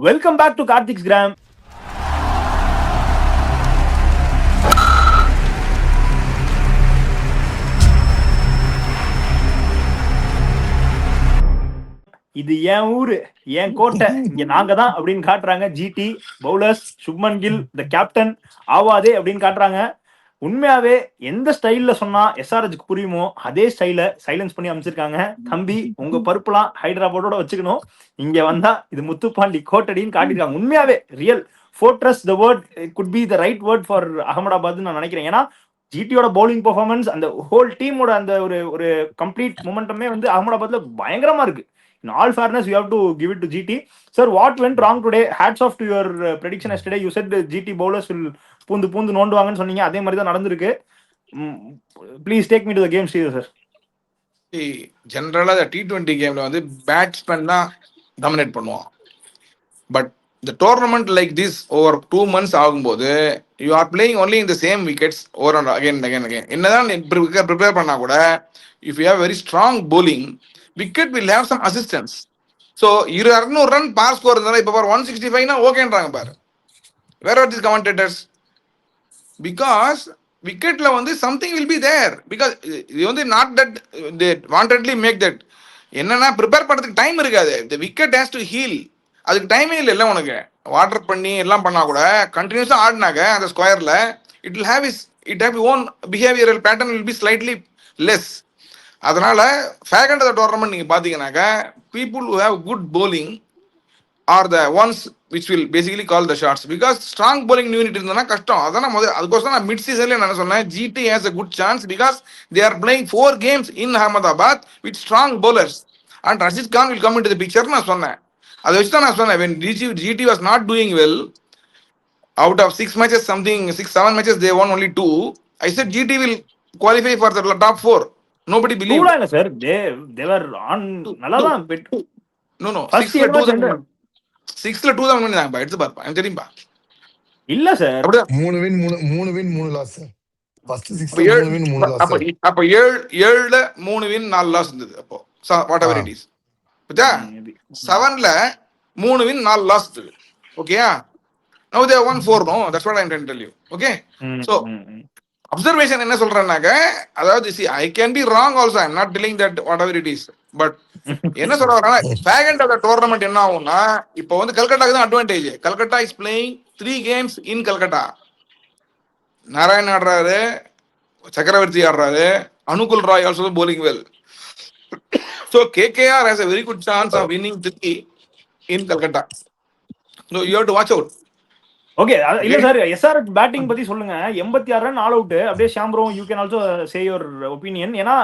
Welcome back to Karthik's கிராம். இது என் ஊரு, என் கோட்டை, இங்க நாங்க தான் அப்படின்னு காட்டுறாங்க. GT bowlers, Shubman Gill the captain ஆவாதே அப்படின்னு காட்டுறாங்க. உண்மையாவே எந்த ஸ்டைல்ல சொன்னா எஸ்ஆர்ஹெச்க்கு புரியுமோ அதே ஸ்டைல சைலன்ஸ் பண்ணி அமைச்சிருக்காங்க. தம்பி உங்க பருப்புலாம் ஹைதராபாடோட வச்சுக்கணும், இங்க வந்தா இது முத்துப்பாண்டி கோட்டடின்னு காட்டிருக்காங்க. உண்மையாவே real fortress the word could be the right word for Ahmedabad நான் நினைக்கிறேன். ஏன்னா ஜிடியோட பவுலிங் பெர்ஃபார்மன்ஸ், அந்த ஹோல் டீமோட அந்த ஒரு ஒரு கம்ப்ளீட் மொமெண்டமே வந்து அகமதாபாத்ல பயங்கரமா இருக்கு. In all fairness, you have to give it to GT. Sir, what went wrong today? Hats off to your prediction yesterday. You said GT bowlers will பூந்து நோண்டுவாங்கன்னு சொன்னீங்க. அதே மாதிரி தான் நடந்திருக்கு. Please take me to the game Sridhar sir. ஜென்ரலா T20 கேம்ல வந்து batsman தான் டாமினேட் பண்ணுவான். But the tournament like this over 2 months ஆகும்போது you are playing only in the same wickets over and again. என்னதான் ப்ரிப்பேர் பண்ணா கூட if you have very strong bowling, wicket will have some assistance. So 200 run boss score இருந்தாலும் இப்போ பார் 165 னா ஓகேன்றாங்க பாரு. Where are these commentators? Because wicketல வந்து something will be there. Because இது வந்து not that they wantedly make that. என்னன்னா prepare பண்ணுறதுக்கு time இருக்காது. The wicket has to heal. அதுக்கு டைமே இல்லை உனக்கு. வாட்டர் பண்ணி எல்லாம் பண்ணா கூட கண்டினியூஸா ஆடினாக்க அந்த ஸ்கொயர்ல it will have it have own behavioural pattern will be slightly less. அதனால ஃபேக் அண்ட் த டோர்னமெண்ட் நீங்க பாத்தீங்கன்னாக்கா people who have good bowling are the ones which will basically call the shots. Because strong bowling unit இருந்ததுன்னா கஷ்டம். அதான் அதுக்கோசம் நான் mid சீசன்ல என்ன சொன்னேன், GT has a good chance because they are playing 4 games in Ahmedabad with strong bowlers and Rashid Khan will come in to the picture நான் சொன்னேன். அதை வச்சு தான் நான் சொன்னேன் when GT was not doing well, out of 6 matches something 6-7 matches they won only 2. I said GT will qualify for the top 4. Nobody believed. இல்ல sir, they were on நல்லா தான் பெட். No 6ல 2 தான் பண்ணாங்க பா. எடுத்து பாருப்பா, எனக்கு தெரியும்பா. இல்ல சார், அப்படியே 3 win 3 loss. ஃபர்ஸ்ட் 6ல 3 win 3 loss. அப்ப 7ல 3 win 4 loss இருந்தது. அப்போ whatever it is. புரியுதா? 7ல 3 win 4 loss. ஓகேயா? Now they have won 4. No, that's what I'm trying to tell you. Okay? So observation என்ன சொல்றேன்னாக்க, அதாவது see I can be wrong also. I'm not telling that whatever it is. But என்ன சொல்றாங்கன்னா back end of the tournament என்ன ஆகும்னா, இப்போ வந்து கல்கட்டாக்கு தான் advantage. Calcutta is playing 3 games in Calcutta. Narayan ஆடுறாரு, சக்கரவர்த்தி ஆடுறாரு, Anukul Roy also bowling well. So KKR has a very good chance of winning 3 in Calcutta. So you have to watch out. Okay, இல்ல sir, SRH batting பத்தி சொல்லுங்க. 86 ரன் ஆல் அவுட். அப்படியே Shambro, you can also say your opinion. ஏன்னா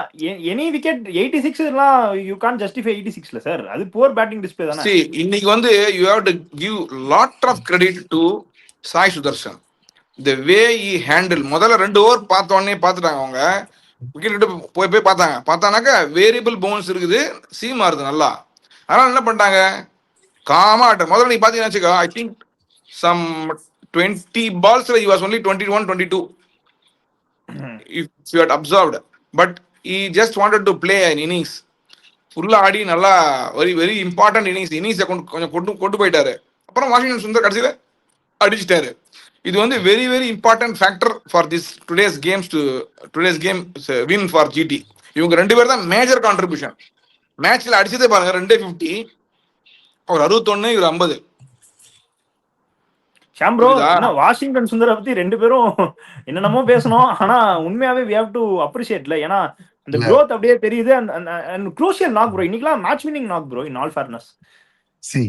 any wicket 86 எல்லாம் you can justify 86ல sir. அது poor batting display தானே. See, இன்னைக்கு வந்து you have to give lot of credit to Sai Sudarshan. The way he handle முதல்ல 2 over பார்த்த உடனே பார்த்துட்டாங்க அவங்க. விக்கெட் போய் பார்த்தானாக்கா வேரியபிள் பவுன்ஸ் இருக்குது, சீமா இருக்கு நல்லா. அதனால என்ன பண்ணிட்டாங்க, காமா ஆட்டம். முதல்ல நீ பாத்தீங்கன்னா வச்சுக்கோ, I think some 20 balls he was only 21-22 if you had observed. But he just wanted to play an innings full ஆடி நல்லா very very important innings கொஞ்சம் கொண்டு போயிட்டாரு. அப்புறம் வாஷிங்டன் சுந்தர் கடைசியில அடிச்சிட்டாரு. இது வந்து very very important factor for this today's game win for GT. இவங்க 2 பேர் தான் மேஜர் கான்ட்ரிபியூஷன். மேட்ச்ல அடிச்சதே பாருங்க, 250, அவர் 61, இவர் 50. ஷாம்ப்ரோ, வாஷிங்டன் சுந்தர பத்தி 2 பேரும் என்னென்னமோ பேசணும். ஆனா உண்மையாவே we have to appreciate. ஏன்னா அந்த growth அப்படியே தெரியுது. and crucial knock bro, இன்னைக்குலாம் match winning knock bro in all fairness.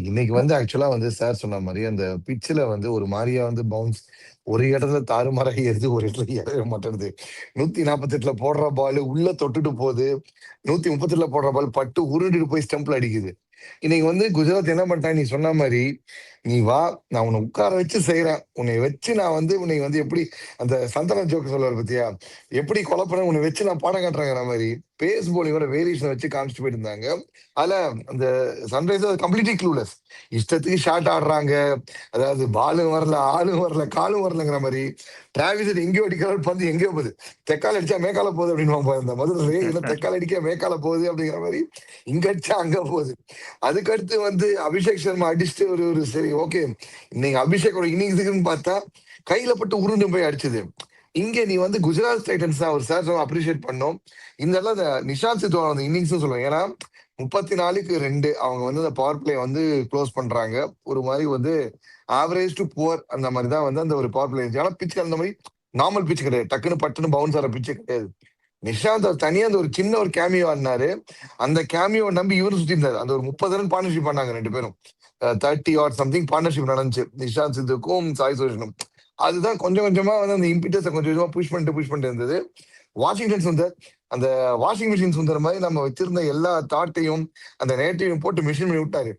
இன்னைக்கு வந்து ஆக்சுவலா வந்து சார் சொன்ன மாதிரி அந்த பிட்ச்ல வந்து ஒரு மாதிரியா வந்து பவுன்ஸ், ஒரு இடத்துல தாறுமாறா ஏறுது, ஒரு இடத்துல ஏற மாட்டேங்குது. 148ல போடுற பால் உள்ள தொட்டுட்டு போகுது, 138ல போடுற பால் பட்டு உருண்டுட்டு போய் ஸ்டெம்ப்ல அடிக்குது. இன்னைக்கு வந்து குஜராத் என்ன பண்ணிட்டாங்க, நீ சொன்ன மாதிரி நீ வா, நான் உன்னை உட்கார வச்சு செய்யறேன், உன்னை வச்சு நான் வந்து உன்னை வந்து எப்படி அந்த சந்தன ஜோக்கு சொல்லுவார் பத்தியா, எப்படி கொலை பண்ண உன்னை வச்சு நான் பாடம் காட்டுறேங்கிற மாதிரி பேஸ் போலிங்கோட வேரியேஷனை வச்சு காமிச்சிட்டு போயிட்டு இருந்தாங்க. அதுல அந்த சன்ரைசர்ஸ் கம்ப்ளீட்லி க்ளூலெஸ், இஷ்டத்துக்கு ஷாட் ஆடுறாங்க, அதாவது பாலும் வரல, ஆளும் வரல, காலும் வரலங்கிற மாதிரி. டிராவிஸ் எங்கேயோ அடிக்கிறாரு, பந்து எங்கேயோ போகுது, தெக்கால அடிச்சா மேக்கால போகுது அப்படின்னு இந்த முதல்ல ரேஸ்ல தெக்கால அடிக்க மேக்கால போகுது அப்படிங்கிற மாதிரி, இங்க அடிச்சா அங்க போகுது. அதுக்கடுத்து வந்து அபிஷேக் சர்மா அடிச்சுட்டு ஒரு சரி ஓகே, இன்னைக்கு அபிஷேக்கோட இன்னிங்ஸுக்குன்னு பார்த்தா கையில பட்டு உருண்டு போய் அடிச்சது. இங்க நீ வந்து குஜராத் டைட்டன்ஸ் தான் ஒரு சார் அப்ரிஷியேட் பண்ணோம். இந்த எல்லாம் இந்த நிஷாந்த் சித்துவோட அந்த இன்னிங்ஸ் சொல்லுவாங்க. ஏன்னா 34-2 அவங்க வந்து அந்த பவர் பிளே வந்து க்ளோஸ் பண்றாங்க. ஒரு மாதிரி வந்து ஆவரேஜ் டு புவர் அந்த மாதிரி தான் வந்து அந்த ஒரு பவர் பிளே இருந்துச்சு. ஆனா பிச் அந்த மாதிரி நார்மல் பிச் கிடையாது, டக்குன்னு பட்டுன்னு பவுன்ஸ் ஆகிற பிச்சு கிடையாது. நிஷாந்த் அவர் தனியா அந்த ஒரு சின்ன ஒரு கேமியோ ஆடினாரு. அந்த கேமியோ நம்பி இவரும் சுத்தி இருந்தாரு. அந்த ஒரு 30 ரன் பார்ட்னர்ஷிப் பண்ணாங்க ரெண்டு பேரும். 30 ஆர் சம்திங் பார்ட்னர்ஷிப் நடந்துச்சு நிஷாந்த் சித்துக்கும் சாய் சுதர்ஷனும். அதுதான் கொஞ்சம் கொஞ்சமா வந்து அந்த இம்பிட்டஸை கொஞ்சம் கொஞ்சமா புஷ் பண்ணிட்டு இருந்தது. வாஷிங்டன் சுந்தர் அந்த வாஷிங் மிஷின் சுந்தர் மாதிரி நம்ம வச்சிருந்த எல்லா தாட்டையும் அந்த நேட்டையும் போட்டு மிஷின் பண்ணி விட்டாரு.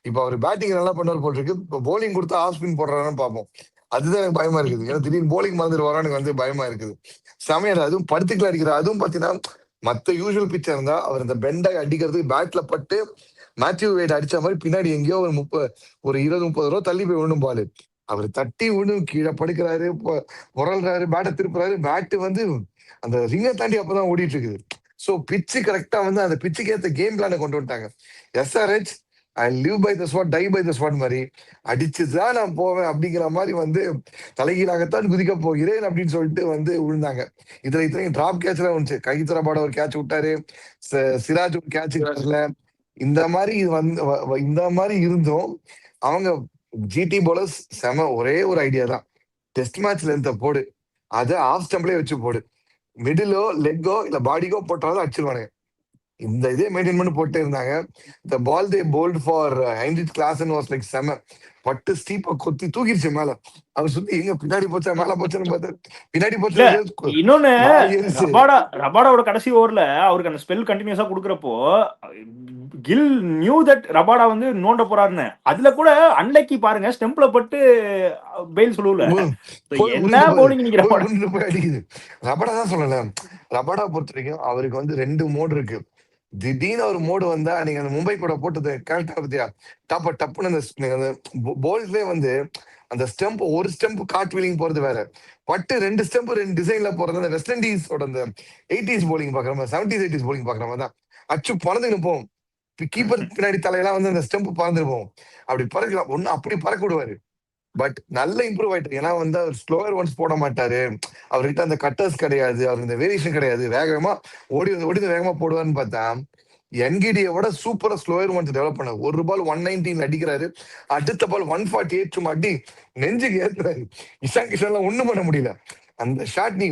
இப்ப அவர் பேட்டிங் நல்லா பண்ணுவார் போல் இருக்கு. இப்போ போலிங் கொடுத்தா ஆஃப் ஸ்பின் போடுறாருன்னு பார்ப்போம். அதுதான் எனக்கு பயமா இருக்குது. ஏன்னா திடீர்னு போலிங் மறந்துட்டு வரான்னு வந்து பயமா இருக்குது. சமையல் அதுவும் படுத்துக்கலாம் அடிக்கிறார். அதுவும் பாத்தீங்கன்னா மத்த யூஸ்வல் பிச்சா இருந்தா அவர் இந்த பெண்டாய் அடிக்கிறதுக்கு பேட்ல பட்டு மேத்யூ வேட் அடிச்ச மாதிரி பின்னாடி எங்கேயோ ஒரு 20-30 ரூபா தள்ளி போய் விழுணும் பாலு. அவர் தட்டி விழு கீழே படுக்கிறாரு, புரள்றாரு, பேட்டை திருப்புறாரு. பேட்டு வந்து அந்த ரிங்கை தாண்டி அப்பதான் ஓடிட்டு இருக்குது. சோ பிச்சு கரெக்டா வந்து அந்த பிச்சுக்கு ஏத்த கேம் பிளானை கொண்டு வந்துட்டாங்க. SRH ஐ live by the spot, die by the spot மாதிரி அடிச்சுதான் நான் போவேன் அப்படிங்கிற மாதிரி வந்து தலைகீழாகத்தான் குதிக்க போகிறேன் அப்படின்னு சொல்லிட்டு வந்து விழுந்தாங்க. இதுல இத்தனையும் டிராப் கேட்ச் எல்லாம் வந்துச்சு. கைத்தரபாட ஒரு கேட்ச் விட்டாரு, சிராஜ் ஒரு கேட்ச் வரல. இந்த மாதிரி இந்த மாதிரி இருந்தும் அவங்க ஜிடி போலர்ஸ் செம. ஒரே ஒரு ஐடியா தான், டெஸ்ட் மேட்ச் லென்த்தை போடு, அதை ஆஃப் ஸ்டம்ப்லயே வச்சு போடு, மிடிலோ லெக்கோ இல்ல பாடிக்கோ போட்டாலும் அடிச்சிருவானுங்க. இந்த இதே மெயின்டைன் பண்ணி போட்டே இருந்தாங்க. இந்த ball they bowled for Heinrich Klaasen was like செம. பட்டு ஸ்டீப்பா கொத்தி தூக்கிடுச்சு மேல. அவர் சுத்தி எங்க பின்னாடி போச்சா மேல போச்சான்னு பார்த்தா பின்னாடி போச்சு. இன்னொன்னு ரபாடாவோட கடைசி ஓவர்ல அவருக்கு அந்த ஸ்பெல் கண்டினியூஸா கொடுக்குறப்போ கில் நியூ தட் ரபாடா வந்து நோண்ட போறாருன்னு. அதுல கூட அன்லக்கி பாருங்க, ஸ்டெம்ப்ல பட்டு பெயில் சொல்லுவல என்ன பவுலிங் போய் அடிக்குது. ரபாடா தான் சொல்லல. ரபாடா பொறுத்த வரைக்கும் அவருக்கு வந்து 2 மோடு இருக்கு. திடீர்னு ஒரு மோடு வந்தா நீங்க அந்த மும்பை கூட போட்டது கரெக்டா பத்தியா, டப்புன்னு அந்த போல்ட்லயே வந்து அந்த ஸ்டெம்ப் ஒரு ஸ்டெம்ப் காட் வீலிங் போறது வேற, பட்டு 2 ஸ்டெம்ப் 2 டிசைன்ல போறது. அந்த வெஸ்ட் இண்டீஸோட அந்த 80s போலிங் பாக்குற மாதிரி, 70s 80s போலிங் பாக்குற மாதிரி தான் அச்சு பறந்துன்னு போகும். கீப்பர் பின்னாடி தலையெல்லாம் வந்து அந்த ஸ்டெம்ப் பறந்துட்டு போகும். அப்படி பறக்கலாம் ஒண்ணு, அப்படி பறக்க விடுவாரு. பட் நல்ல இம்ப்ரூவ் ஆயிட்டு. ஏன்னா வந்து அவர் ஸ்லோவர் ஒன்ஸ் போட மாட்டாரு, அவர்கிட்ட அந்த கட்டர்ஸ் கிடையாது, அவருக்கு இந்த வேரியேஷன் கிடையாது, வேகமா ஓடி வேகமா போடுவார்னு பார்த்தா என்கிடியை விட சூப்பரா ஸ்லோவர் ஒன்ஸ் டெவலப் பண்ண. ஒரு பால் 119 அடிக்கிறாரு, அடுத்த பால் 148 சும்மா அடி நெஞ்சுக்கு ஏத்துறாரு. இஷான் கிஷன்லாம் ஒண்ணும் பண்ண முடியல. அந்த ஷாட் நீ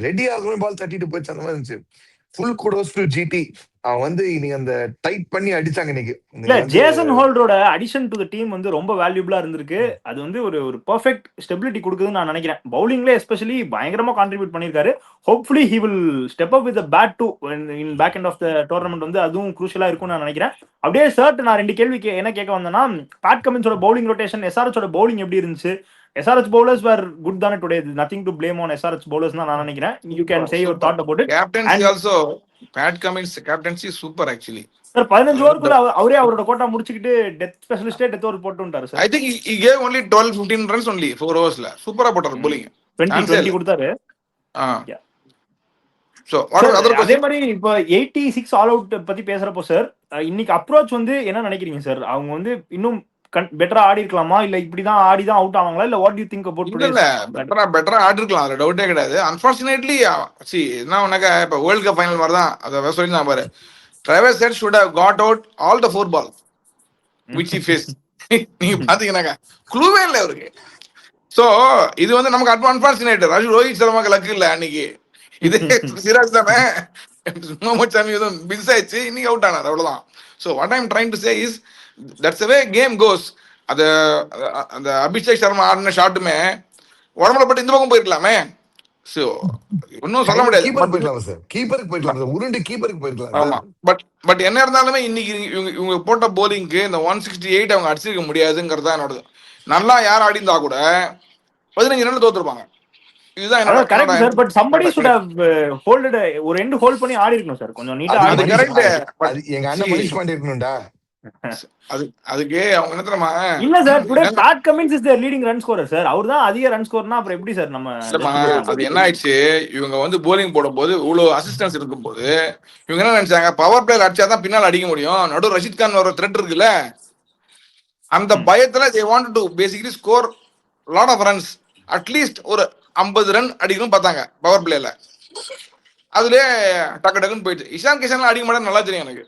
ரெடி ஆகணும், பால் தட்டிட்டு போயிடுச்சு. அந்த மாதிரி இருந்துச்சு. Full kudos to GT. அவன் வந்து நீ அந்த டைட் பண்ணி அடிச்சாங்க இன்னைக்கு. இல்ல ஜேசன் ஹோல்டரோட அடிஷன் டு தி டீம் வந்து ரொம்ப வேல்யூபிளா இருந்திருக்கு. அது வந்து ஒரு பெர்ஃபெக்ட் ஸ்டெபிலிட்டி கொடுக்குதுன்னு நான் நினைக்கிறேன். பவுலிங்ல எஸ்பெஷலி பயங்கரமா கான்ட்ரிபியூட் பண்ணிருக்காரு. Hopefully he will step up with bat to in back end of the tournament வந்து அதுவும் குரூஷியலா இருக்கும்னு நான் நினைக்கிறேன். அப்படியே சார் நான் 2 கேள்வி என்ன கேட்க வந்தேன்னா, பேட் கமின்ஸோட பவுலிங் ரொட்டேஷன், SRHோட பவுலிங் எப்படி இருந்துச்சு? SRH bowlers were good than today. There's nothing to blame on SRH bowlers na நான் நினைக்கிறேன். You can say your thought about it. Captaincy also, Pat Cummins captaincy super actually. Sir 15 ஓவருக்குள்ள அவரே அவரோட quota முடிச்சிட்டு death ஸ்பெஷலிஸ்டே death over போட்டுட்டாரு sir. I think he gave only 12-15 runs only 4 overs-ல. சூப்பரா போட்டாரு bowling. 20 கொடுத்தாரு. So அதே மாதிரி இப்ப 86 ஆல் அவுட் பத்தி பேசுறப்போ சார், இன்னைக்கு அப்ரோச் வந்து என்ன நினைக்கிறீங்க சார்? அவங்க வந்து இன்னும் பெட்டரா ஆடி இருக்கலாமா, இல்ல இப்படிதான் ஆடிதான் அவுட் ஆவாங்களா, இல்ல what to you think about today? இல்ல பெட்டரா ஆடி இருக்கலாம், அதுல டவுட்டே கிடையாது. அன்பார்ச்சுனேட்லி என்ன உனக்கு இப்ப வேர்ல்ட் கப் ஃபைனல் மாதிரி தான். அத சொல்லிருந்தான் பாரு, driver set should have got out all the 4 balls which he faced. நீங்க பாத்தீங்கன்னாக்கா க்ளூவே இல்லை அவருக்கு. சோ இது வந்து நமக்கு அன்பார்ச்சுனேட். ரோஹித் சர்மாக்கு லக்கு இல்ல அன்னைக்கு. இது சிராஜ் தானே முகமது ஷமி மிஸ் ஆயிடுச்சு, இன்னைக்கு அவுட் ஆனார், அவ்வளவுதான். So what I am trying to say is that's the way game goes. அந்த அபிஷேக் சர்மா ஆடின ஷாட்டுமே உடம்புல பட்டு இந்த பக்கம் போயிருக்கலாமே. ஸோ ஒன்றும் சொல்ல முடியாது. கீப்பருக்கு போயிருக்கலாம் சார், கீப்பருக்கு போயிருக்கலாம் சார், உருண்டு கீப்பருக்கு போயிருக்கலாம் ஆமா. சார். பட் என்ன இருந்தாலுமே இன்னைக்கு இவங்க போட்ட போலிங்க்கு இந்த 168 அவங்க அடிச்சிருக்க முடியாதுங்கிறது தான் என்னோட. நல்லா யார் ஆடி இருந்தா கூட 15 ரன்ல தோத்துருப்பாங்க. இதுதான் என்னோட அதான் correct sir. But somebody should have holded ஒரு எண்ட் ஹோல்ட் பண்ணி ஆடி இருக்கணும் சார். கொஞ்சம் நீட்டா அது ஆடி அது கரெக்ட். அது எங்க அண்ணன் மனிஷ் பாண்டே இருக்கணும்டா. அதுக்கு அவங்க என்ன தெரியுமா, இல்ல sir, today Pat Cummins is their leading run scorer sir. அவர்தான் அதிக ரன் ஸ்கோர்னா அப்புறம் எப்படி சார் நம்ம இல்லம்மா, அது என்ன ஆயிடுச்சு, இவங்க வந்து போலிங் போடும்போது இவ்வளவு அசிஸ்டன்ஸ் இருக்கும்போது இவங்க என்ன நினைச்சாங்க, பவர் பிளேயர் அடிச்சாதான் பின்னால் அடிக்க முடியும், நடு ரஷித் கான் ஒரு த்ரெட் இருக்குல்ல, அந்த பயத்துல they wanted to basically score lot of runs, at least ஒரு 50 ரன் அடிக்கணும் பார்த்தாங்க பவர் பிளேல. அதுலயே டக்கு டக்குன்னு போயிடுச்சு. இஷான் கிஷன்லாம் அடிக்க மாட்டேன்னு நல்லா தெரியும் எனக்கு.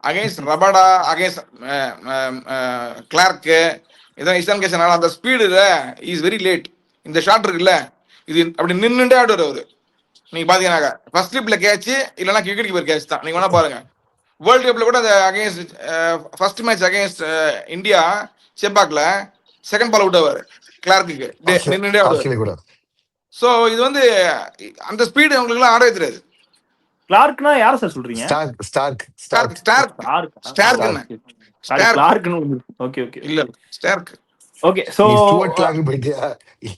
அகைன்ஸ்ட் ரபாடா, அகைன்ஸ்ட் கிளார்க்கு, இதான் இஷான் கிஷன் அந்த ஸ்பீடுல இஸ் வெரி லேட். இந்த ஷாட் இருக்குல்ல, இது அப்படி நின்றுட்டே ஆடுவார் அவரு. நீங்க பாத்தீங்கன்னா ஃபர்ஸ்ட் ஸ்லிப்ல கேட்ச் இல்லைன்னா விக்கெட் கீப்பர் கேட்ச் தான். நீங்க வேணா பாருங்க, வேர்ல்டு கப்ல கூட அந்த against first match against India செப்பாக்ல செகண்ட் பால் அவுட் ஆவாரு கிளார்க்கு, நின்றுட்டே ஆடுவார். சோ இது வந்து அந்த ஸ்பீடு அவங்களுக்கு எல்லாம் ஆடவே தெரியாது. கிளார்க்னா யார சார் சொல்றீங்க? ஓகே ஓகே இல்ல ஸ்டார்க். ஓகே சோ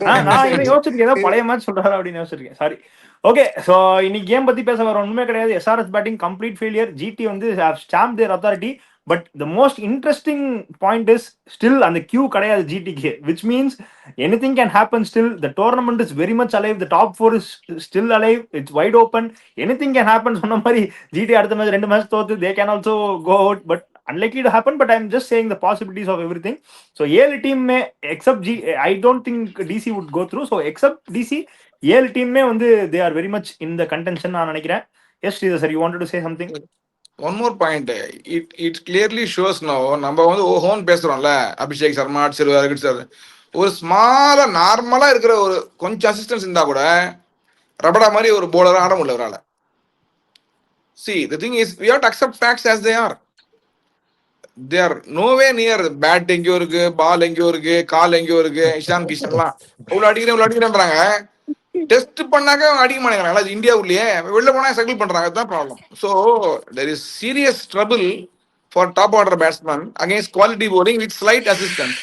நான் இதை யோசிச்சிருக்கேன், ஏதோ பழைய மேட்ச் சொல்றாரு அப்படின்னு யோசிச்சிருக்கேன். சாரி. ஓகே சோ இன்னைக்கு கேம் பத்தி பேச வர ஒண்ணுமே கிடையாது. SRS batting complete failure. GT வந்து stamp their authority. But the most interesting point is still அந்த கியூ கிடையாது ஜிடிக்கு, which means anything can happen still. The tournament is very much alive. The top 4 is still alive. It's wide open. Anything can happen. சொன்ன மாதிரி GT அடுத்த match 2 match தோத்து they can also go out, but unlikely to happen. But I'm just saying the possibilities of everything. So 7 team may except I don't think DC would go through. So except DC 7 team may வந்து they are very much in the contention நான் நினைக்கிறேன். Yes Sridhar sir, you wanted to say something? One more point, it clearly shows now, நம்ம வந்து ஓஹோன் பேசுறோம்ல, Abhishek Sharma அடிச்சிருவாரு sir, ஒரு ஸ்மாலா நார்மலா இருக்கிற ஒரு கொஞ்சம் அசிஸ்டன்ஸ் இருந்தா கூட ரபடா மாதிரி ஒரு போலரா ஆட முடியல அவரால. See, the thing is we have to accept facts as they are. They are nowhere near. Bat எங்கேயோ இருக்கு, பால் எங்கேயோ இருக்கு, கால் எங்கேயோ இருக்கு. இஷான் கிஷன்லாம் இவ்வளவு அடிக்கிறேன்றாங்க, டெஸ்ட் பண்ணாக்க அடிக்க மாட்டேங்கிறாங்க. இந்தியா உள்ளே வெளில போனா சர்க்கிள் பண்றாங்க, அதுதான் problem. So there is serious trouble for top order batsmen against quality bowling with slight assistance.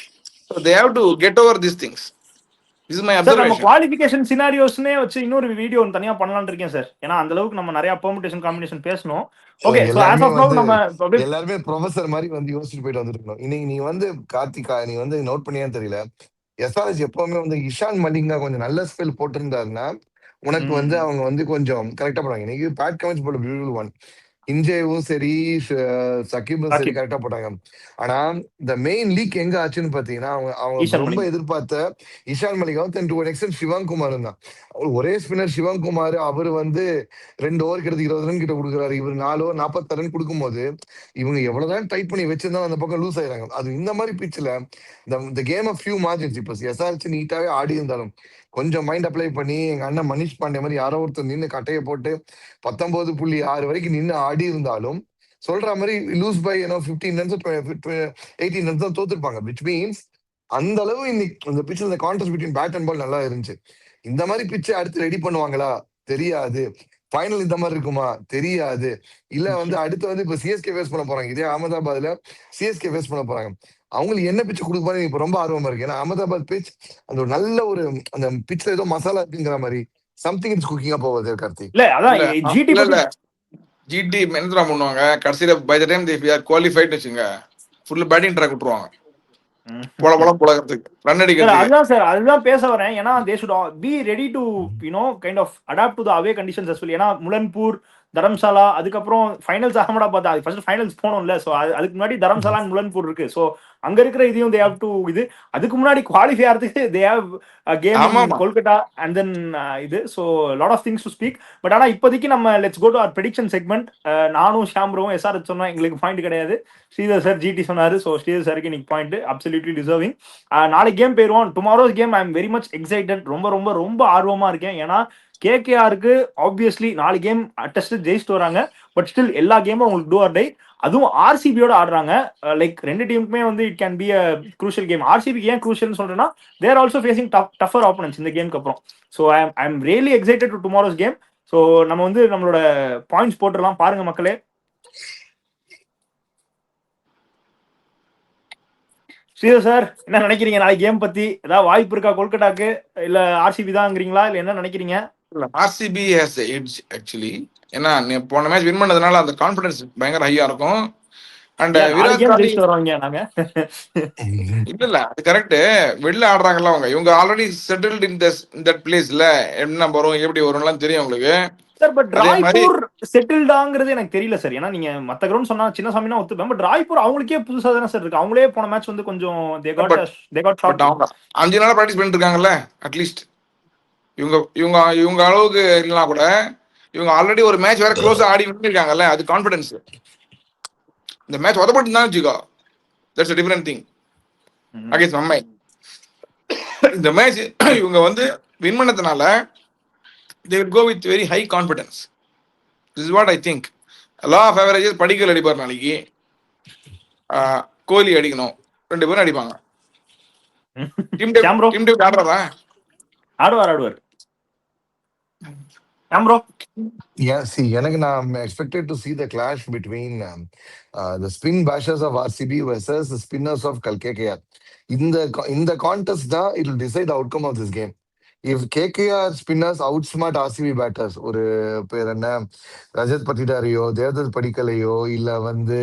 So they have to get over these things. This is my observation. நம்ம qualification சினாரியோஸ்னே வச்சு இன்னொரு video தனியா பண்ணலாம்னு இருக்கேன் sir. ஏன்னா அந்த அளவுக்கு நம்ம நிறைய பெர்முடேஷன் காம்பினேஷன் பேசணும். Okay so as of now நம்ம எல்லாரும் ப்ரொஃபசர் மாதிரி வந்து யோசிச்சுட்டு போயிட்டு வந்துருக்கோம். இன்னைக்கு நீ வந்து கார்த்திகா, நீ வந்து நோட் பண்ணியான்னு தெரியல, எஸ்ஆர்எஸ் எப்பவுமே வந்து இஷான் மலிங்கா கொஞ்சம் நல்ல ஸ்பெல் போட்டிருந்தாருன்னா உனக்கு வந்து அவங்க வந்து கொஞ்சம் கரெக்டா போடுவாங்க. இன்னைக்கு பேட் கமெண்ட்ஸ் போட பியூட்டிஃபுல் ஒன், இன்ஜேவும் சரி சகிபும் சரி கரெக்டா போட்டாங்க. ஆனா இந்த மெயின் லீக் எங்க ஆச்சுன்னு பாத்தீங்கன்னா அவங்க ரொம்ப எதிர்பார்த்த இஷான் மலிகாவும் தென் டு எக்ஸ்டென்ட் சிவங்குமார் தான். ஒரே ஸ்பின்னர் சிவங்குமார், அவர் வந்து 2 ஓவர் கிட்ட 20 ரன் கிட்ட கொடுக்குறாரு, இவர் 4 ஓவர் 40 ரன் கொடுக்கும் போது இவங்க எவ்வளவுதான் டைட் பண்ணி வச்சிருந்தா அந்த பக்கம் லூஸ் ஆயிடுறாங்க. அது இந்த மாதிரி பிச்சில் இந்த கேம் ஆஃப் ஃபியூ மார்ஜின்ஸ். இப்போ எஸ்ஆர்எச் நீட்டாவே ஆடி இருந்தாலும் கொஞ்சம் மைண்ட் அப்ளை பண்ணி எங்க அண்ணன் மனிஷ் பாண்டே மாதிரி யாரோ ஒருத்தர் நின்று கட்டையை போட்டு 19.6 வரைக்கும் நின்று ஆடி இருந்தாலும் சொல்ற மாதிரி லூஸ் பை 15 ரன்ஸ் 18 ரன்ஸ் தான் தோத்துருப்பாங்க. விச் மீன்ஸ் அந்த அளவு இன்னைக்கு இந்த பிச்சில் இந்த contest between bad and ball நல்லா இருந்துச்சு. இந்த மாதிரி பிச்சை அடுத்து ரெடி பண்ணுவாங்களா தெரியாது. ஃபைனல் இந்த மாதிரி இருக்குமா தெரியாது. இல்ல வந்து அடுத்து வந்து இப்ப சிஎஸ்கே ஃபேஸ் பண்ண போறாங்க, இதே அகமதாபாத்ல சிஎஸ்கே ஃபேஸ் பண்ண போறாங்க. அவங்களுக்கு என்ன பிச்சு கொடுப்பாரு இப்ப ரொம்ப ஆர்வமா இருக்கு. ஏன்னா அகமதாபாத் பிச் அந்த ஒரு நல்ல ஒரு அந்த பிச்ல ஏதோ மசாலா இருக்குங்கிற மாதிரி something it's cooking up over there. Karthik இல்ல அதான் ஜிடி மென்த்ரா பண்ணுவாங்க கடைசியில by the time they are qualified வச்சுங்க ஃபுல் பேட்டிங் ட்ராக் விட்டுருவாங்க ரன் அடிக்கிறது. அதுதான் சார், அதுதான் பேச வரேன். ஏன்னா they should be ready to kind of adapt to the away conditions as well. ஏன்னா முலன்பூர், தரம்சாலா, அதுக்கப்புறம் ஃபைனல்ஸ் அகமதாபாத், அது ஃபர்ஸ்ட் ஃபைனல்ஸ் போனோம்ல. ஸோ அதுக்கு முன்னாடி தரம்சாலா அண்ட் முலன்பூர் இருக்கு. ஸோ அங்க இருக்கிற இதையும் தே ஹேவ் டு அதுக்கு முன்னாடி குவாலிஃபை ஆகிறதுக்கு they have game Kolkata and then இது. So lot of things to speak. But ஆனா இப்போதைக்கு நம்ம let's go to our prediction segment. நானும் ஷாம்ரோவும் எஸ்ஆர்எச் சொன்னா எங்களுக்கு பாயிண்ட் கிடையாது, ஸ்ரீதர் சார் ஜிடி சொன்னாரு. ஸோ ஸ்ரீதர் சாருக்கு இன்னைக்கு பாயிண்ட் அப்சல்யூட்லி டிசர்விங். நாளைக்கு கேம் போயிருவோம். Tomorrow's game I am very much excited, ரொம்ப ரொம்ப ரொம்ப ஆர்வமா இருக்கேன். ஏன்னா கேகேஆருக்கு ஆப்வியஸ்லி 4 கேம் அட்டஸ்ட் ஜெயிச்சுட்டு வராங்க. பட் ஸ்டில் எல்லா கேமும் உங்களுக்கு டூ ஆர் டை. அதுவும் ஆர்சிபியோட ஆடுறாங்க. லைக் ரெண்டு டீமுக்குமே வந்து it can be a crucial game. ஆர்சிபிக்கு ஏன் க்ரூஷியல்னு சொல்றேன்னா they're also facing tougher opponents இந்த கேமுக்கு அப்புறம். So I am really excited to tomorrow's game. So நம்ம வந்து நம்மளோட பாயிண்ட்ஸ் போட்டுடலாம். பாருங்க மக்களே. ஸ்ரீதர் சார் என்ன நினைக்கிறீங்க நாளைக்கு கேம் பத்தி? ஏதாவது வாய்ப்பு இருக்கா கொல்கட்டாக்கு, இல்ல ஆர்சிபி தாங்கிறீங்களா, இல்ல என்ன நினைக்கிறீங்க? RCB has edge actually. ஏன்னா போன மேட்ச் வின் பண்ணதுனால அந்த கான்ஃபிடன்ஸ் பயங்கர ஹையா இருக்கும். அண்ட் விராட் கேம் கோலி ஜெயிச்சுட்டு வருவாங்க நாங்க. இல்ல அது கரெக்ட். வெளில ஆடுறாங்கல்ல அவங்க, இவங்க ஆல்ரெடி செட்டில்ட் இன் தட் பிளேஸ்ல. என்ன வரும் எப்படி வரும்லாம் தெரியும் உங்களுக்கு. சார் பட் அதே மாதிரி ராய்ப்பூர் செட்டில்டாங்கிறது எனக்கு தெரியல சார். ஏன்னா நீங்க மத்த கிரவுண்ட் சொன்னா சின்ன சாமினா ஒத்துப்பேன். பட் ராய்ப்பூர் அவங்களுக்கே புதுசா தானே சார் இருக்கு. அவங்களே போன மேட்ச் வந்து கொஞ்சம் தே காட் ஷாட். அவங்க 5 நாளா பிராக்டிஸ் பண்ணிட்டு இருக்காங்கல்ல. அட்லீஸ்ட் இவங்க இவங்க இவங்க அளவுக்கு இல்லைனா கூட இவங்க ஆல்ரெடி ஒரு மேட்ச் வேற க்ளோஸா ஆடி விட்டுருக்காங்கல்ல. அது கான்ஃபிடன்ஸ். இந்த மேட்ச் உதப்பட்டு தான் வச்சுக்கோ, that's a different thing against Mumbai. இந்த மேட்ச் இவங்க வந்து வின் பண்ணதுனால they will go with very high confidence. This is what I think. law of averages படிக்கல் அடிப்பார் நாளைக்கு. கோலி அடிக்கணும், 2 பேரும் அடிப்பாங்க. டீம் டேவ் ஆடுறதா? ஆடுவார். ப்ரோ Yeah, see, எனக்கு நான் expected to see the clash between the spin bashers of RCB versus the spinners of KKR. இந்த contest தான் it will decide the outcome of this game. If KKR spinners outsmart RCB batters, ஒரு பேர் என்ன ரஜத் பட்டிடாரியோ தேவதத் படிக்கலையோ இல்ல வந்து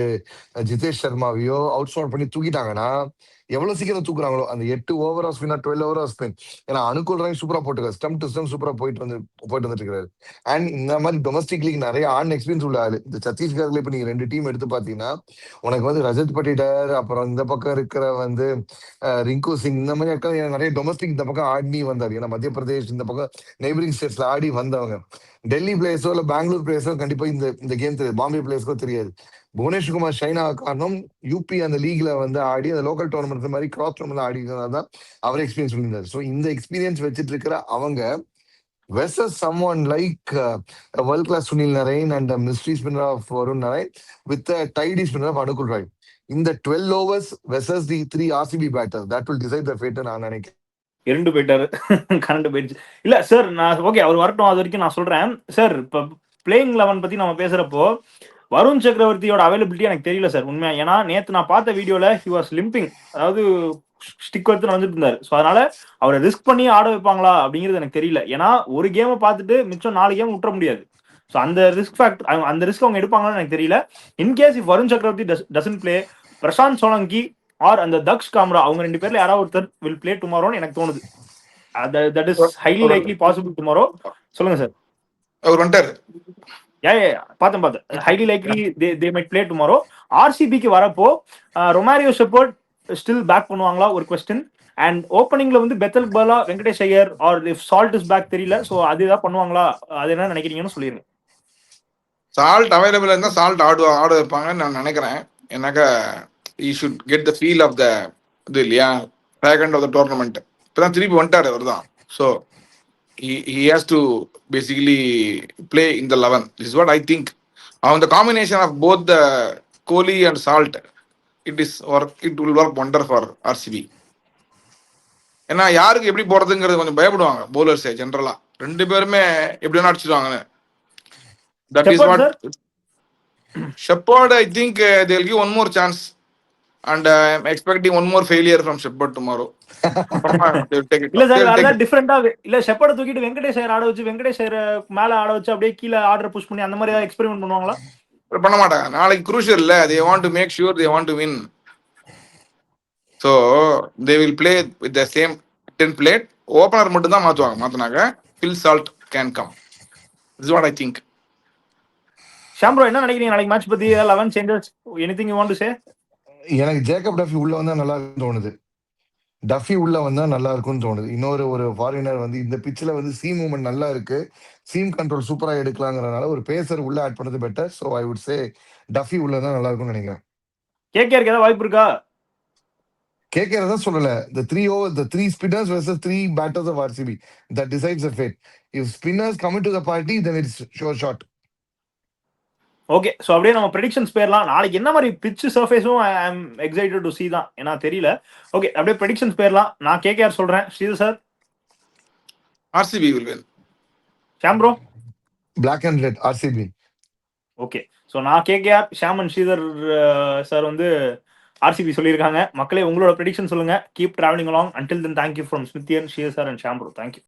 ஜிதேஷ் சர்மாவையோ அவுட்ஸ்மார்ட் பண்ணி தூக்கிட்டாங்கன்னா, எவ்வளவு சீக்கிரம் தூக்குறாங்களோ அந்த 8 over off spin 12 over off spin. ஏன்னா அனுகூல் ராய் சூப்பரா போட்டுருக்காரு, ஸ்டம் டு ஸ்டம் சூப்பரா போயிட்டு வந்துட்டு இருக்காரு. அண்ட் இந்த மாதிரி டொமஸ்டிக் லீக் நிறைய ஆன் எக்ஸ்பீரியன்ஸ் உள்ள ஆளு. இந்த சத்தீஸ்கர்ல இப்ப நீங்க 2 டீம் எடுத்து பாத்தீங்கன்னா உனக்கு வந்து ரஜத் பட்டிடார், அப்புறம் இந்த பக்கம் இருக்கிற வந்து ரிங்கு சிங், இந்த மாதிரி ஆட்கள் நிறைய டொமஸ்டிக் இந்த பக்கம் ஆடி வந்தாரு. ஏன்னா மத்திய பிரதேஷ் இந்த பக்கம் நெய்பரிங் ஸ்டேட்ஸ்ல ஆடி வந்தவங்க. டெல்லி பிளேயர்ஸோ இல்ல பெங்களூர் பிளேயர்ஸோ கண்டிப்பா இந்த கேம் தெரியாது, பாம்பே பிளேயர்ஸ்க்கோ தெரியாது. புவனேஷ்குமார் ஷைனா காரணம் யூபி அந்த லீக்ல வந்து ஆடி அந்த லோக்கல் டோர்னமெண்ட் மாதிரி கிராஸ் டோர்னமெண்ட் ஆடி தான் அவர் எக்ஸ்பீரியன்ஸ் பண்ணியிருந்தார். ஸோ இந்த எக்ஸ்பீரியன்ஸ் வச்சுட்டு இருக்கிற அவங்க versus someone like world class Sunil Narain and a mystery spinner of Varun Narain with a tidy spinner of Anukul Rai. In the 12 overs versus the 3 RCB batters, that will decide the fate. நான் நினைக்கிறேன் 2 போயிட்டாரு, current போயிடுச்சு. இல்ல sir நான் okay அவர் வரட்டும், அது வரைக்கும் நான் சொல்றேன் சார். இப்ப பிளேயிங் 11 பத்தி நம்ம பேசுறப்போ வருண் சக்கரவர்த்தியோட அவைலபிலிட்டி எனக்கு தெரியல சார் உண்மையா. ஏன்னா நேத்து நான் பார்த்த வீடியோல ஹி வாஸ் லிம்பிங், அதாவது ஸ்டிக் எடுத்து வந்துட்டு இருந்தாரு. ஸோ அதனால அவரை ரிஸ்க் பண்ணி ஆட வைப்பாங்களா அப்படிங்கிறது எனக்கு தெரியல. ஏன்னா ஒரு கேமை பார்த்துட்டு மிச்சம் 4 கேம் விட்டுற முடியாது. ஸோ அந்த ரிஸ்க் அவங்க எடுப்பாங்கன்னு எனக்கு தெரியல. In case if Varun Chakravarthy doesn't play, Prashant Solanki or அந்த தக்ஷ் காம்ரா அவங்க 2 பேர்ல யாராவது ஒருத்தர் வில் பிளே டுமாரோன்னு எனக்கு தோணுது. That is highly likely possible tomorrow. சொல்லுங்க சார். அவர் வந்துட்டாரு. பார்த்தேன். Highly likely they might play tomorrow. ஆர்சிபிக்கு வரப்போ ரொமாரியோ ஷெப்பர்ட் ஸ்டில் பேக் பண்ணுவாங்களா ஒரு கொஸ்டின். அண்ட் ஓப்பனிங்ல வந்து பெத்தல் பாலா, Venkatesh Iyer or if Salt is back தெரியல. ஸோ அதுதான் பண்ணுவாங்களா, அது என்ன நினைக்கிறீங்கன்னு சொல்லிருங்க. சால்ட் அவைலபிள் இருந்தா சால்ட் ஆட வைப்பாங்கன்னு நான் நினைக்கிறேன். ஏன்னாக்கா he should get the feel of the இது இல்லையா, பேக் ஆஃப் த டோர்னமெண்ட். இப்பதான் திருப்பி வந்துட்டாரு அவர் தான். So he has to basically play in the 11. This is what I think. On the combination of both the Kohli and Salt, it will work wonder for RCB. ஏன்னா யாருக்கு எப்படி போறதுங்கிறது கொஞ்சம் பயப்படுவாங்க bowlers ஜென்ரலா. 2 பேருமே எப்படி வேணா அடிச்சிடுவாங்கன்னு. That is what Shepherd, I think they will give one more chance and I'm expecting one more failure from Shepherd tomorrow. இல்ல சார் அதான் டிஃபரெண்டா இல்ல ஷெப்பர்ட் தூக்கிட்டு வெங்கடேஷ் ஐயர் ஆட வச்சு, வெங்கடேஷ் ஐயர் மேல ஆட வச்சு அப்படியே கீழே ஆர்டர் புஷ் பண்ணி அந்த மாதிரி ஏதாவது எக்ஸ்பெரிமெண்ட் பண்ணுவாங்களா? பண்ண மாட்டாங்க. நாளைக்கு குரூஷியல் இல்ல, they want to make sure they want to win. So they will play with the same 10 plate. Opener மட்டும் தான் மாத்துனாங்க. Phil Salt can come. This is what I think. ஷாம்ப்ரோ என்ன நினைக்கிறீங்க நாளைக்கு மேட்ச் பத்தி? 11 changes, anything you want to say? எனக்கு Jacob Duffy உள்ள வந்தா நல்லா இருக்கும்னு தோணுது. டஃபி உள்ள வந்தா நல்லா இருக்கும்னு தோணுது. இன்னொரு ஃபாரினர் வந்து இந்த பிச்சில் வந்து சீம் மூவ்மெண்ட் நல்லா இருக்கு, சீம் கண்ட்ரோல் சூப்பரா எடுக்கலாங்கிறதுனால ஒரு பேசர் உள்ள ஆட் பண்ணது better. So I would say Duffy உள்ள தான் நல்லா இருக்கும்னு நினைக்கிறேன். கேகேஆருக்கு ஏதாவது வாய்ப்பு இருக்கா? கேகேஆர் தான் சொல்லல, the 3 spinners versus 3 batters of RCB that decides the fate. If spinners come into the party, then it's sure shot. Okay, so அப்படியே நம்ம ப்ரெடிக்ஷன்ஸ் போயிடலாம். நாளைக்கு என்ன மாதிரி பிட்ச் சர்ஃபேஸும் ஐ ஆம் எக்ஸைட்டட் டு சி தான், ஏன்னா தெரியல. ஓகே, அப்படியே ப்ரெடிக்ஷன்ஸ் போயிடலாம். நான் கேகேஆர் சொல்றேன். Sridhar sir? RCB will win. Sham bro? Black and red RCB. Okay, so நான் KKR, Sham and Sridhar sir வந்து ஆர்சிபி சொல்லியிருக்காங்க. மக்களே, உங்களோட ப்ரெடிக்ஷன் சொல்லுங்க. Keep travelling along. Until then thank you from Smithian, Sridhar sir and Sham bro. Thank you.